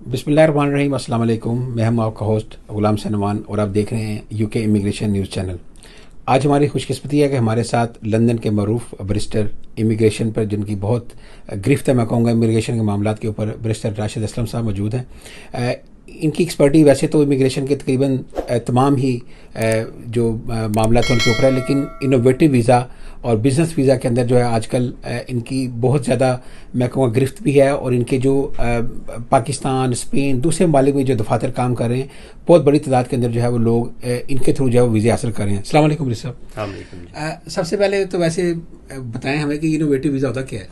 बिस्मिल्लाहिर्रहमानिर्रहीम, अस्सलाम वालेकुम। मैं हम आपका होस्ट गुलाम सनमान और आप देख रहे हैं यूके इमिग्रेशन न्यूज़ चैनल। आज हमारी खुशकिस्मती है कि हमारे साथ लंदन के मरूफ बैरिस्टर इमिग्रेशन पर जिनकी बहुत गिरफ्त है, मैं कहूँगा इमिग्रेशन के मामलात के ऊपर, बैरिस्टर राशिद असलम साहब मौजूद हैं। इनकी एक्सपर्टी वैसे तो इमिग्रेशन के तकरीबन तमाम ही जो मामला थे उनके ऊपर है, लेकिन इनोवेटिव वीज़ा और बिज़नेस वीज़ा के अंदर जो है आजकल इनकी बहुत ज़्यादा मैं कहूँगा गिरफ्त भी है। और इनके जो पाकिस्तान, स्पेन, दूसरे ममालिक में जो दफातर काम कर रहे हैं, बहुत बड़ी तादाद के अंदर जो है वो लोग इनके थ्रू जो है वो वीज़े हासिल कर रहे हैं। अस्सलाम वालेकुम साहब। सबसे पहले तो वैसे बताएं हमें कि इनोवेटिव वीज़ा होता क्या है?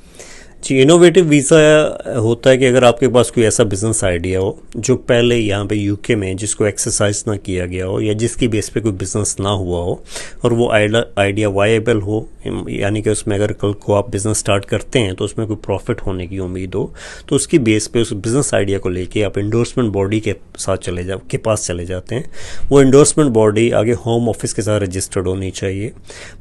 जी, इनोवेटिव वीज़ा होता है कि अगर आपके पास कोई ऐसा बिजनेस आइडिया हो जो पहले यहाँ पे यूके में जिसको एक्सरसाइज ना किया गया हो या जिसकी बेस पे कोई बिजनेस ना हुआ हो और वो आइडिया वायबल हो, यानी कि उसमें अगर कल को आप बिज़नेस स्टार्ट करते हैं तो उसमें कोई प्रॉफिट होने की उम्मीद हो, तो उसकी बेस पे उस बिज़नेस आइडिया को लेके आप इंडोर्समेंट बॉडी के पास चले जाते हैं। वो इंडोर्समेंट बॉडी आगे होम ऑफिस के साथ रजिस्टर्ड होनी चाहिए।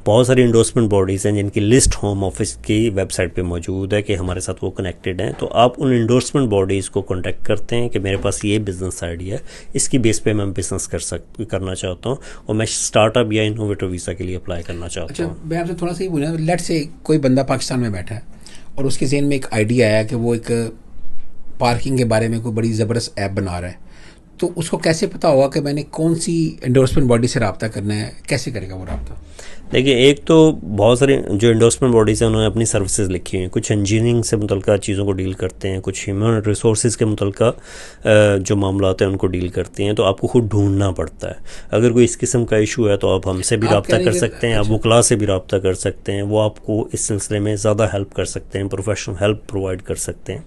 बहुत सारी इंडोर्समेंट बॉडीज़ हैं जिनकी लिस्ट होम ऑफिस की वेबसाइट पर मौजूद है कि हमारे साथ वो कनेक्टेड हैं। तो आप उन इंडोर्समेंट बॉडीज़ को कांटेक्ट करते हैं कि मेरे पास ये बिज़नेस आइडिया है, इसकी बेस पे मैं बिज़नेस करना चाहता हूँ और मैं स्टार्टअप या इनोवेटिव वीज़ा के लिए अप्लाई करना चाहता हूँ। अच्छा, मैं आपसे थोड़ा सा ही बोला, लेट से कोई बंदा पाकिस्तान में बैठा है और उसके ज़हन में एक आइडिया आया कि वो एक पार्किंग के बारे में कोई बड़ी ज़बरदस्त ऐप बना रहा है, तो उसको कैसे पता होगा कि मैंने कौन सी इंडोर्समेंट बॉडी से रब्ता करना है? कैसे करेगा वो रब्ता? देखिए, एक तो बहुत सारे जो इंडोर्समेंट बॉडीज़ हैं उन्होंने अपनी सर्विसेज लिखी हुई हैं। कुछ इंजीनियरिंग से मुतल्लिक़ चीज़ों को डील करते हैं, कुछ ह्यूमन रिसोर्सेज के मुतल्लिक़ जो मामला हैं उनको डील करती हैं। तो आपको खुद ढूंढना पड़ता है। अगर कोई इस किस्म का इशू है तो आप हमसे भी रब्ता कर सकते हैं, आप वकला से भी रब्ता कर सकते हैं। वो आपको इस सिलसिले में ज़्यादा हेल्प कर सकते हैं, प्रोफेशनल हेल्प प्रोवाइड कर सकते हैं।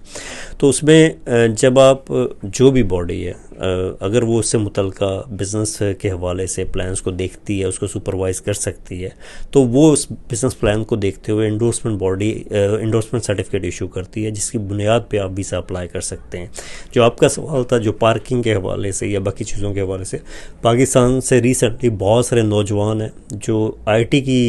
तो उसमें जब आप जो भी बॉडी है अगर वो उससे मुतल्लिक़ बिज़नेस के हवाले से प्लान्स को देखती है, उसको सुपरवाइज़ कर सकती है, तो वो उस बिज़नेस प्लान को देखते हुए endorsement body endorsement certificate issue करती है, जिसकी बुनियाद पे आप वीज़ा अप्लाई कर सकते हैं। जो आपका सवाल था जो पार्किंग के हवाले से या बाकी चीज़ों के हवाले से, पाकिस्तान से रिसेंटली बहुत सारे नौजवान हैं जो IT की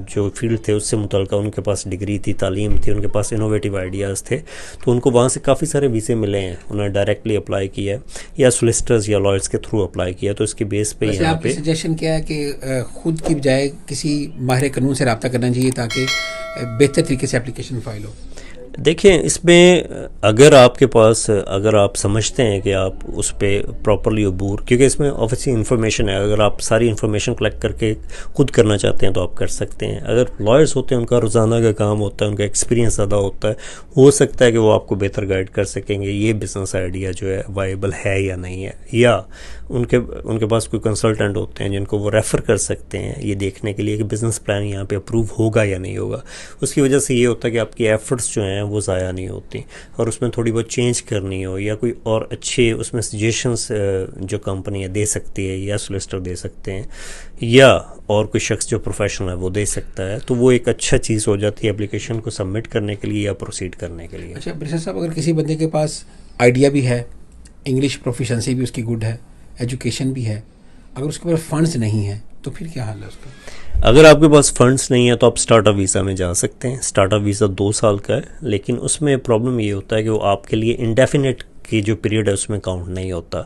जो फील्ड थे उससे मुतल्लिक़ उनके पास डिग्री थी, तालीम थी, उनके पास इनोवेटिव आइडियाज़ थे, तो उनको वहाँ से काफ़ी सारे वीज़े मिले हैं। उन्होंने डायरेक्टली अप्लाई किया है या सोलिसिटर्स या लॉयर्स के थ्रू अप्लाई किया। तो इसके बेस पे यहाँ पे सजेशन क्या है कि खुद की बजाय किसी माहिर कानून से रब्ता करना चाहिए ताकि बेहतर तरीके से एप्लीकेशन फाइल हो? देखिए, इसमें अगर आप समझते हैं कि आप उस पर प्रॉपरली अबूर, क्योंकि इसमें ऑब्वियसली इन्फॉर्मेशन है, अगर आप सारी इन्फॉर्मेशन कलेक्ट करके खुद करना चाहते हैं तो आप कर सकते हैं। अगर लॉयर्स होते हैं, उनका रोज़ाना का काम होता है, उनका एक्सपीरियंस ज़्यादा होता है, हो सकता है कि वो आपको बेहतर गाइड कर सकेंगे ये बिज़नेस आइडिया जो है वायबल है या नहीं है, या उनके पास कोई कंसल्टेंट होते हैं जिनको वो रेफ़र कर सकते हैं ये देखने के लिए कि बिज़नेस प्लान यहाँ पे अप्रूव होगा या नहीं होगा। उसकी वजह से ये होता है कि आपकी एफ़र्ट्स जो हैं वो ज़ाया नहीं होती और उसमें थोड़ी बहुत चेंज करनी हो या कोई और अच्छे उसमें सजेशंस जो कंपनी है दे सकती है या सोलिसिटर दे सकते हैं या और कोई शख्स जो प्रोफेशनल है वो दे सकता है, तो वो एक अच्छा चीज़ हो जाती है एप्लीकेशन को सबमिट करने के लिए या प्रोसीड करने के लिए। अच्छा बैरिस्टर साहब, अगर किसी बंदे के पास आइडिया भी है, इंग्लिश प्रोफिशेंसी भी उसकी गुड है, एजुकेशन भी है, अगर उसके पास फंड्स नहीं है तो फिर क्या हाल है उसका? अगर आपके पास फंड्स नहीं है तो आप स्टार्टअप वीज़ा में जा सकते हैं। स्टार्टअप वीज़ा 2 साल का है, लेकिन उसमें प्रॉब्लम ये होता है कि वो आपके लिए इंडेफिनेट की जो पीरियड है उसमें काउंट नहीं होता।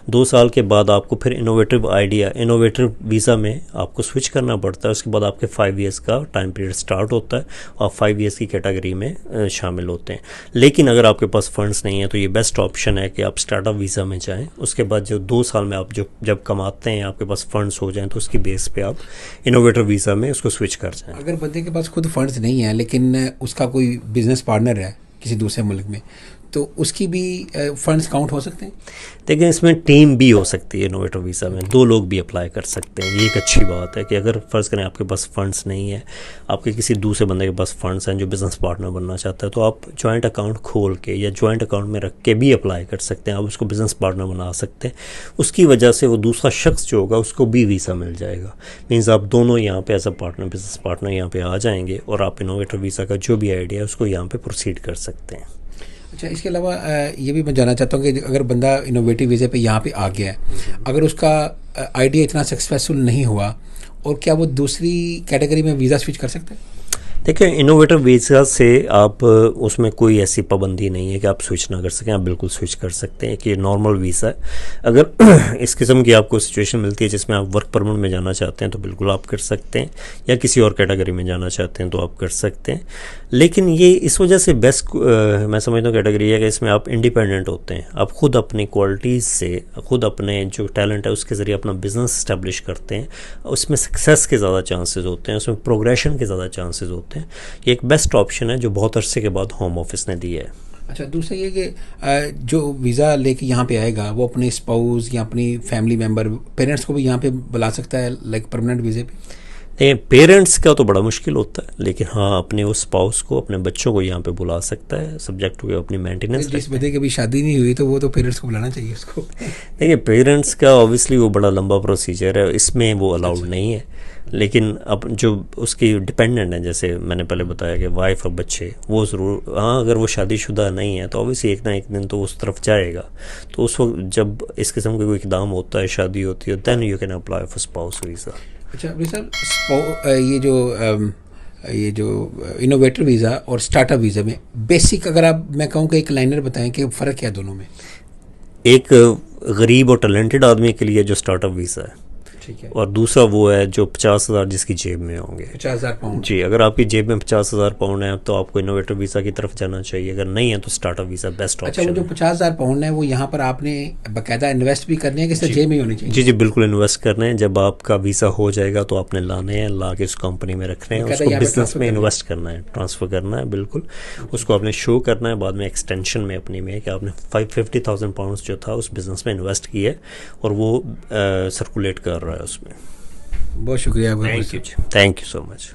2 साल के बाद आपको फिर इनोवेटिव वीज़ा में आपको स्विच करना पड़ता है। उसके बाद आपके 5 ईयर्स का टाइम पीरियड स्टार्ट होता है और 5 ईयर्स की कैटेगरी में शामिल होते हैं। लेकिन अगर आपके पास फंड्स नहीं है तो ये बेस्ट ऑप्शन है कि आप स्टार्टअप वीज़ा में जाएँ। उसके बाद जो 2 साल में आप जब कमाते हैं, आपके पास फंड्स हो जाएँ, तो उसकी बेस पे आप इनोवेटिव वीज़ा में उसको स्विच कर जाएँ। अगर बंदे के पास खुद फंड्स नहीं है लेकिन उसका कोई बिजनेस पार्टनर है किसी दूसरे मुल्क में, तो उसकी भी फंड्स काउंट हो सकते हैं? देखिए, इसमें टीम भी हो सकती है। इनोवेटिव वीज़ा में 2 लोग भी अप्लाई कर सकते हैं। ये एक अच्छी बात है कि अगर फ़र्ज़ करें आपके पास फ़ंड्स नहीं है, आपके किसी दूसरे बंदे के पास फ़ंड्स हैं जो बिज़नेस पार्टनर बनना चाहता है, तो आप जॉइंट अकाउंट खोल के या जॉइंट अकाउंट में रख के भी अप्लाई कर सकते हैं। आप उसको बिज़नेस पार्टनर बना सकते हैं। उसकी वजह से वो दूसरा शख्स जो होगा उसको भी वीज़ा मिल जाएगा। मीन्स आप दोनों यहाँ पे as a partner, business partner यहाँ पे आ जाएंगे और आप इनोवेटिव वीज़ा का जो भी आइडिया है उसको यहाँ पे प्रोसीड कर सकते हैं। अच्छा, इसके अलावा ये भी मैं जानना चाहता हूँ कि अगर बंदा इनोवेटिव वीज़े पे यहाँ पे आ गया है, अगर उसका आइडिया इतना सक्सेसफुल नहीं हुआ, और क्या वो दूसरी कैटेगरी में वीज़ा स्विच कर सकता है? देखिए, इनोवेटिव वीज़ा से आप उसमें कोई ऐसी पाबंदी नहीं है कि आप स्विच ना कर सकें, आप बिल्कुल स्विच कर सकते हैं कि ये नॉर्मल वीज़ा है। अगर इस किस्म की आपको सिचुएशन मिलती है जिसमें आप वर्क परमिट में जाना चाहते हैं तो बिल्कुल आप कर सकते हैं, या किसी और कैटेगरी में जाना चाहते हैं तो आप कर सकते हैं। लेकिन ये इस वजह से बेस्ट मैं समझता हूँ कैटेगरी है कि इसमें आप इंडिपेंडेंट होते हैं, आप खुद अपनी क्वालिटीज़ से, खुद अपने जो टैलेंट है उसके ज़रिए अपना बिजनेस इस्टेब्लिश करते हैं। उसमें सक्सेस के ज़्यादा चांसेस होते हैं, उसमें प्रोग्रेशन के ज़्यादा चांसेस होते हैं। ये एक बेस्ट ऑप्शन है जो बहुत अरसे के बाद होम ऑफिस ने दिया है। अच्छा, दूसरा ये कि जो वीज़ा लेके यहाँ पे आएगा वो अपने स्पाउस या अपनी फैमिली मेम्बर, पेरेंट्स को भी यहाँ पे बुला सकता है लाइक परमानेंट वीज़े पे? नहीं, पेरेंट्स का तो बड़ा मुश्किल होता है, लेकिन हाँ अपने उस स्पाउस को, अपने बच्चों को यहाँ पे बुला सकता है, सब्जेक्ट टू अपनी मेंटेनेंस। जिस बंदे की अभी शादी नहीं हुई तो वो तो पेरेंट्स को बुलाना चाहिए उसको। देखिए, पेरेंट्स का ऑब्वियसली वो बड़ा लंबा प्रोसीजर है, इसमें वो अलाउड नहीं है। लेकिन अब जो उसकी डिपेंडेंट है, जैसे मैंने पहले बताया कि वाइफ और बच्चे, वो ज़रूर, हाँ अगर वो शादीशुदा नहीं है तो ऑब्वियसली एक ना एक दिन तो उस तरफ जाएगा। तो उस वक्त जब इस किस्म का कोई इकदाम होता है, शादी होती है, then you can apply for spouse visa. अच्छा अभी सर, ये जो इनोवेटर वीज़ा और स्टार्टअप वीज़ा में बेसिक अगर आप, मैं कहूँ कि एक लाइनर बताएं कि फ़र्क क्या दोनों में? एक गरीब और टैलेंटेड आदमी के लिए जो स्टार्टअप वीज़ा है, ठीक है, और दूसरा वो है जो 50,000 जिसकी जेब में होंगे। 50,000 पाउंड। जी, अगर आपकी जेब में 50,000 पाउंड है तो आपको इनोवेटिव वीज़ा की तरफ जाना चाहिए, अगर नहीं है तो स्टार्टअप वीज़ा बेस्ट अच्छा, ऑप्शन वो जो है। 50,000 पाउंड है वो यहाँ पर आपने बाकायदा इन्वेस्ट भी करने हैं कि सिर्फ जेब में ही होनी चाहिए? जी जी, बिल्कुल इन्वेस्ट करना है। जब आपका वीज़ा हो जाएगा तो आपने लाने हैं, ला के उस कंपनी में रखने हैं, बाकायदा उसको यहाँ पे बिजनेस transfer में करना है। इन्वेस्ट करना है, ट्रांसफ़र करना है, बिल्कुल उसको आपने शो करना है बाद में एक्सटेंशन में अपनी में कि आपने 50,000 पाउंड जो था उस बिज़नेस में इन्वेस्ट किया है और वो सर्कुलेट कर रहा है उसमें। बहुत शुक्रिया। Thank you so much.